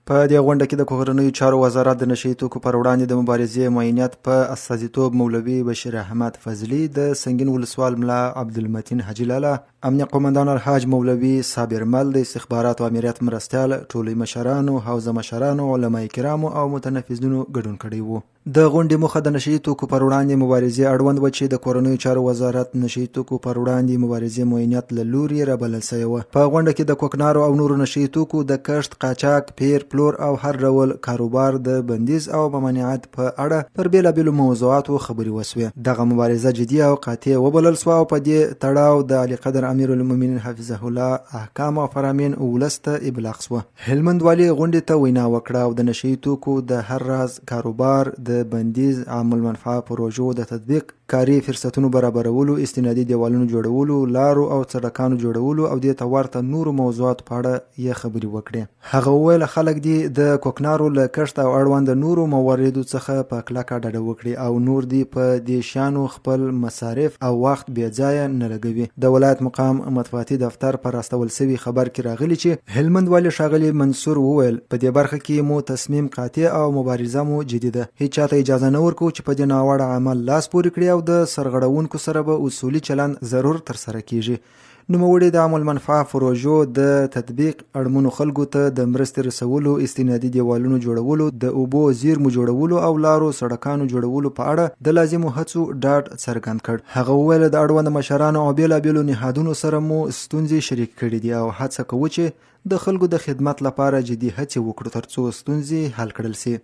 په دې غونډه کې د کورنیو چارو وزارت د نشهیي توکو پر وړاندې د مبارزې معینیت په استازیتوب مولوي بشیر احمد فضلي، د سنګین ولسوال ملا عبدالمتین حاجي لالا، امنیه قومندان الحاج مولوي صابر مل، د استخباراتو امریت مرستیال، ټولۍ مشرانو، حوزه مشرانو، علماء کرامو او متنفذینو ګډون کړی و. د غونډې موخه د نشهیي توکو پر وړاندې مبارزې اړوند و چې د کورنیو چارو وزارت نشهیي توکو پر وړاندې مبارزې معینیت له لوري رابلل شوی و. په غونډه کې د کوکنارو او نورو نشهیي توکو د کښت، قاچاق، پیر، پلور او هر ډول کاروبار د بندیز او ممانعت په اړه پر بیلابیلو موضوعاتو خبرې وسوې. دغه مبارزه جدي او قاطع وبلل شوه او په دې تړاو د اعلی قدر امیر المؤمنین حفظه الله احکام او فرامین ولس ته ابلاغ شوه. هلمند والي غونډې ته وینا وکړه او د نشهیي توکو د هر راز کاروبار د بندیز، عامل منفعه پروژو د تطبیق، کاري فرصتونو برابرولو، استنادي دیوالونو جوړولو، لارو او سړکانو جوړولو او دې ته ورته نورو موضوعاتو په اړه یې خبرې وکړې. هغه وویل خلک دي د کوکنارو له کښت او اړوند نورو مواردو څخه په کلکه ډډه وکړي او نور دي په دې شیانو خپل مصارف او وخت بې ځایه نه لګوي. د ولایت مقام مطبوعاتي دفتر پر راستول شوي خبر کې راغلی چې هلمند والي ښاغلي منصور وویل په دې برخه کې مو تصمیم قاطع او مبارزه مو جدي ده. هیڅ چاته اجازه نه ورکوو چې په دې ناوړه عمل لاس پورې کړي او د سرغړونکو سره به اصولي چلند ضرور ترسره کیږي. نوموړي د عامل منفعه پروژو د تطبیق، اړمنو خلکو ته د مرستې رسولو، استنادي دیوالونو جوړولو، د اوبو زیرمو جوړولو او لارو سړکانو جوړولو په اړه د لازمو هڅو ډاډ څرګند کړ. هغه وویل د اړوند مشرانو او بیلابیلو نهادونو سره مو ستونزې شریک کړي دي او هڅه کوو چې د خلکو د خدمت لپاره جدي هڅې وکړو ترڅو ستونزې حل کړل شي.